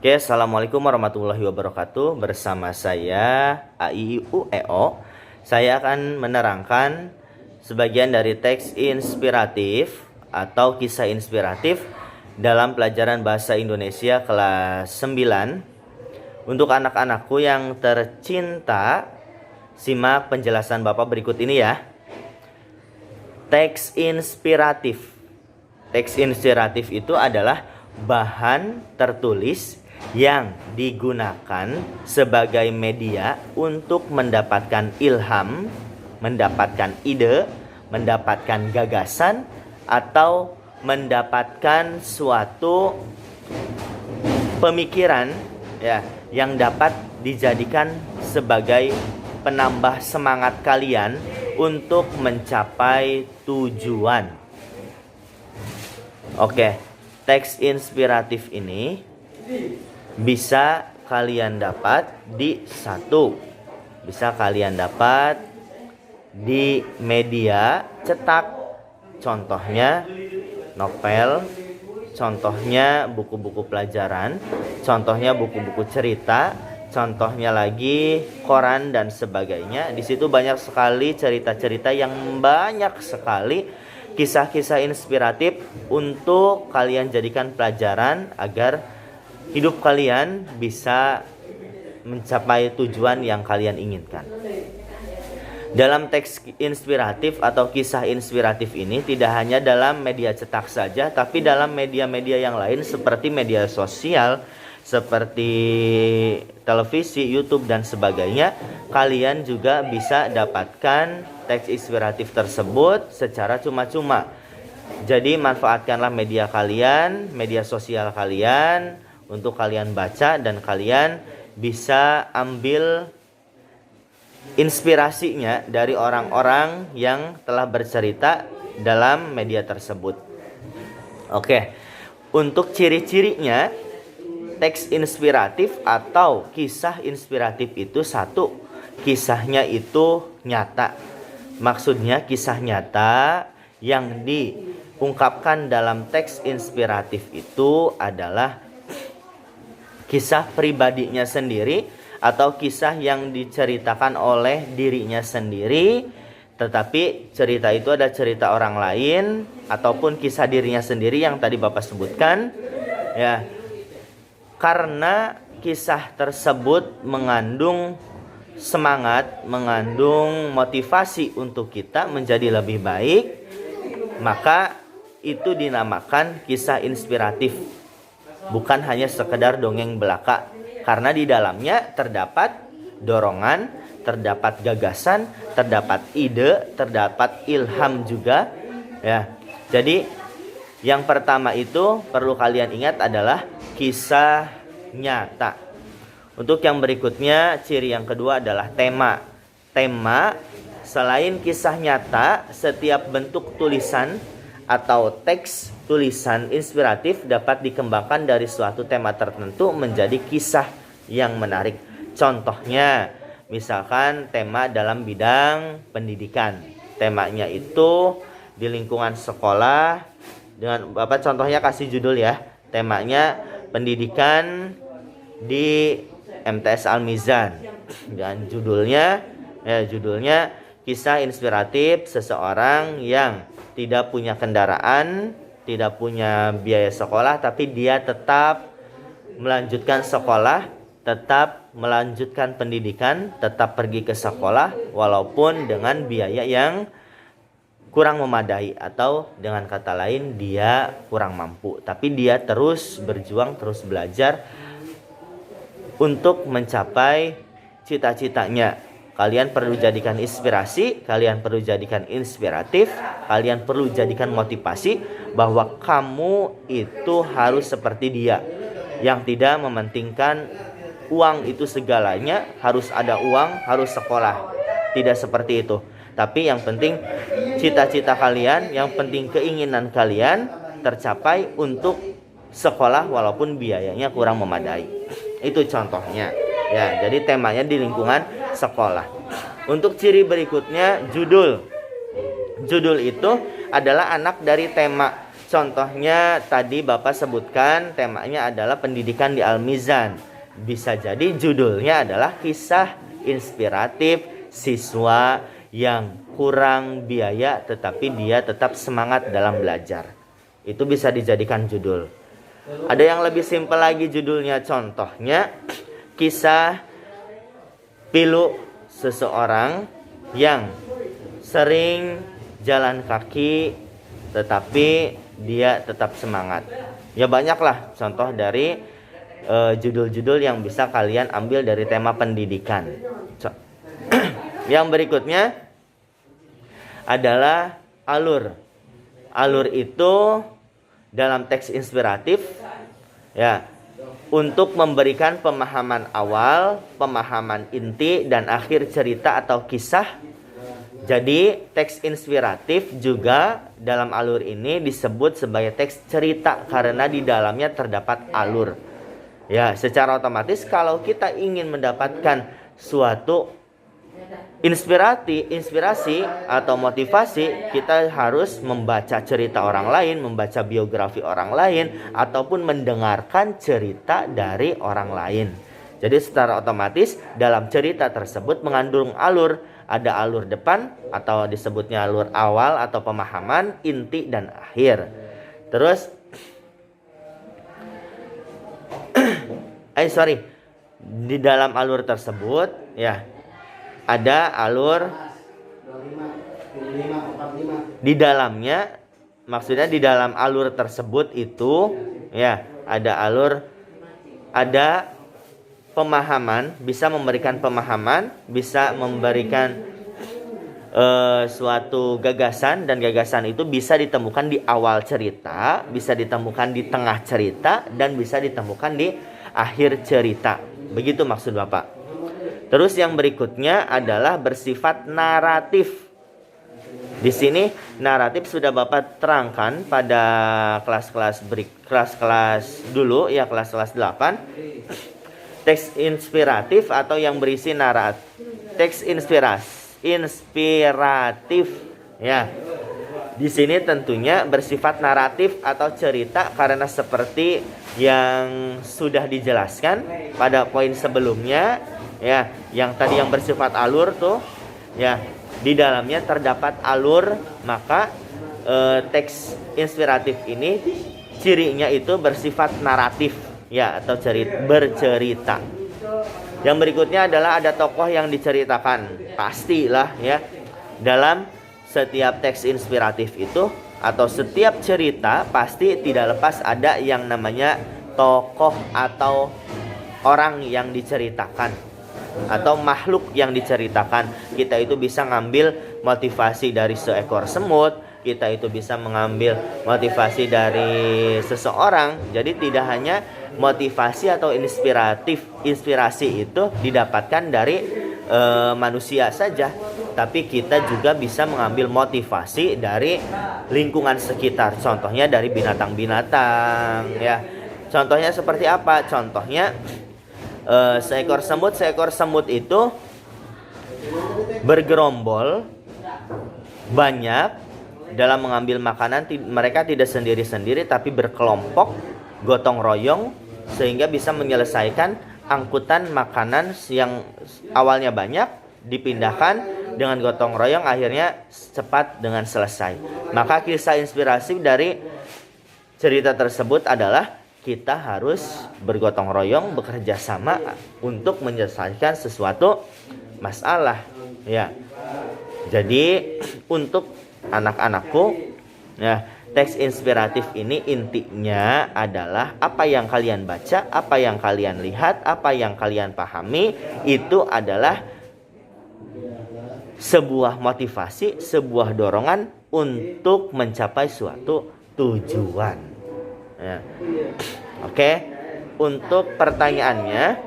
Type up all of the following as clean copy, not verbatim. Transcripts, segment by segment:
Oke, assalamualaikum warahmatullahi wabarakatuh. Bersama saya AIUEO. Saya akan menerangkan sebagian dari teks inspiratif atau kisah inspiratif dalam pelajaran bahasa Indonesia kelas 9. Untuk anak-anakku yang tercinta, simak penjelasan Bapak berikut ini ya. Teks inspiratif. Teks inspiratif itu adalah bahan tertulis yang digunakan sebagai media untuk mendapatkan ilham, mendapatkan ide, mendapatkan gagasan, atau mendapatkan suatu pemikiran ya yang dapat dijadikan sebagai penambah semangat kalian untuk mencapai tujuan. Oke, teks inspiratif ini bisa kalian dapat bisa kalian dapat di media cetak, contohnya novel, contohnya buku-buku pelajaran, contohnya buku-buku cerita, contohnya lagi koran dan sebagainya. Di situ banyak sekali cerita-cerita yang banyak sekali kisah-kisah inspiratif untuk kalian jadikan pelajaran agar hidup kalian bisa mencapai tujuan yang kalian inginkan. Dalam teks inspiratif atau kisah inspiratif ini tidak hanya dalam media cetak saja, tapi dalam media-media yang lain seperti media sosial, seperti televisi, YouTube dan sebagainya. Kalian juga bisa dapatkan teks inspiratif tersebut secara cuma-cuma. Jadi manfaatkanlah media kalian, media sosial kalian untuk kalian baca dan kalian bisa ambil inspirasinya dari orang-orang yang telah bercerita dalam media tersebut. Oke, untuk ciri-cirinya teks inspiratif atau kisah inspiratif itu satu, kisahnya itu nyata. Maksudnya kisah nyata yang diungkapkan dalam teks inspiratif itu adalah kisah pribadinya sendiri atau kisah yang diceritakan oleh dirinya sendiri, tetapi cerita itu ada cerita orang lain ataupun kisah dirinya sendiri yang tadi Bapak sebutkan ya. Karena kisah tersebut mengandung semangat, mengandung motivasi untuk kita menjadi lebih baik, maka itu dinamakan kisah inspiratif. Bukan hanya sekedar dongeng belaka, karena di dalamnya terdapat dorongan, terdapat gagasan, terdapat ide, terdapat ilham juga ya. Jadi yang pertama itu perlu kalian ingat adalah kisah nyata. Untuk yang berikutnya, ciri yang kedua adalah tema. Tema selain kisah nyata, setiap bentuk tulisan atau teks tulisan inspiratif dapat dikembangkan dari suatu tema tertentu menjadi kisah yang menarik. Contohnya, misalkan tema dalam bidang pendidikan. Temanya itu di lingkungan sekolah dengan Bapak contohnya kasih judul ya. Temanya pendidikan di MTS Al-Mizan. Dan judulnya kisah inspiratif seseorang yang tidak punya kendaraan, tidak punya biaya sekolah, tapi dia tetap melanjutkan sekolah, tetap melanjutkan pendidikan, tetap pergi ke sekolah walaupun dengan biaya yang kurang memadai, atau dengan kata lain dia kurang mampu, tapi dia terus berjuang, terus belajar untuk mencapai cita-citanya. Kalian perlu jadikan inspirasi, kalian perlu jadikan inspiratif, kalian perlu jadikan motivasi bahwa kamu itu harus seperti dia, yang tidak mementingkan uang itu segalanya, harus ada uang, harus sekolah. Tidak seperti itu. Tapi yang penting cita-cita kalian, yang penting keinginan kalian tercapai untuk sekolah walaupun biayanya kurang memadai. Itu contohnya. Ya, jadi temanya di lingkungan sekolah. Untuk ciri berikutnya, judul. Judul itu adalah anak dari tema. Contohnya tadi Bapak sebutkan temanya adalah pendidikan di Al-Mizan. Bisa jadi judulnya adalah kisah inspiratif siswa yang kurang biaya tetapi dia tetap semangat dalam belajar. Itu bisa dijadikan judul. Ada yang lebih simpel lagi judulnya, contohnya kisah pilu seseorang yang sering jalan kaki tetapi dia tetap semangat. Ya banyaklah contoh dari judul-judul yang bisa kalian ambil dari tema pendidikan. Yang berikutnya adalah alur. Alur itu dalam teks inspiratif ya, untuk memberikan pemahaman awal, pemahaman inti dan akhir cerita atau kisah. Jadi teks inspiratif juga dalam alur ini disebut sebagai teks cerita karena di dalamnya terdapat alur. Ya, secara otomatis kalau kita ingin mendapatkan suatu inspirasi atau motivasi, kita harus membaca cerita orang lain, membaca biografi orang lain, ataupun mendengarkan cerita dari orang lain. Jadi secara otomatis dalam cerita tersebut mengandung alur. Ada alur depan atau disebutnya alur awal atau pemahaman, inti, dan akhir. Terus di dalam alur tersebut ya ada alur di dalamnya, maksudnya di dalam alur tersebut itu ya ada pemahaman, bisa memberikan pemahaman, bisa memberikan suatu gagasan, dan gagasan itu bisa ditemukan di awal cerita, bisa ditemukan di tengah cerita, dan bisa ditemukan di akhir cerita. Begitu maksud Bapak. Terus yang berikutnya adalah bersifat naratif. Di sini naratif sudah Bapak terangkan pada kelas-kelas dulu ya, kelas-kelas 8. Teks inspiratif atau yang berisi naratif, teks inspiratif ya. Di sini tentunya bersifat naratif atau cerita karena seperti yang sudah dijelaskan pada poin sebelumnya ya, yang tadi yang bersifat alur tuh ya, di dalamnya terdapat alur, maka teks inspiratif ini cirinya itu bersifat naratif ya, atau bercerita. Yang berikutnya adalah ada tokoh yang diceritakan. Pastilah ya, dalam setiap teks inspiratif itu atau setiap cerita pasti tidak lepas ada yang namanya tokoh atau orang yang diceritakan atau makhluk yang diceritakan. Kita itu bisa ngambil motivasi dari seekor semut, kita itu bisa mengambil motivasi dari seseorang. Jadi tidak hanya motivasi atau inspirasi itu didapatkan dari manusia saja, tapi kita juga bisa mengambil motivasi dari lingkungan sekitar. Contohnya dari binatang-binatang ya. Contohnya seperti apa? Contohnya seekor semut itu bergerombol banyak dalam mengambil makanan. Mereka tidak sendiri-sendiri tapi berkelompok, gotong royong, sehingga bisa menyelesaikan angkutan makanan yang awalnya banyak dipindahkan dengan gotong royong, akhirnya cepat dengan selesai. Maka kisah inspirasi dari cerita tersebut adalah kita harus bergotong royong, bekerja sama untuk menyelesaikan sesuatu masalah ya. Jadi untuk anak-anakku ya, teks inspiratif ini intinya adalah apa yang kalian baca, apa yang kalian lihat, apa yang kalian pahami, itu adalah sebuah motivasi, sebuah dorongan untuk mencapai suatu tujuan ya. Oke. Untuk pertanyaannya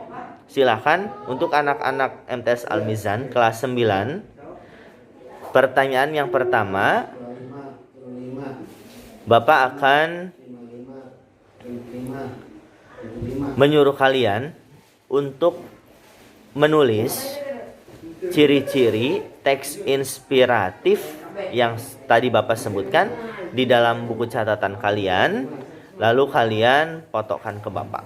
silakan untuk anak-anak MTS Al-Mizan kelas 9. Pertanyaan yang pertama, Bapak akan menyuruh kalian untuk menulis ciri-ciri teks inspiratif yang tadi Bapak sebutkan di dalam buku catatan kalian, lalu kalian fotokan ke Bapak.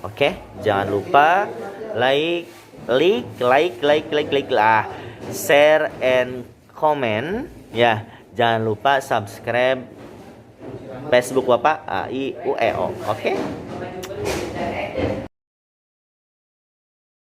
Oke, jangan lupa like, share and comment ya. Jangan lupa subscribe Facebook Bapak AIUEO. Oke.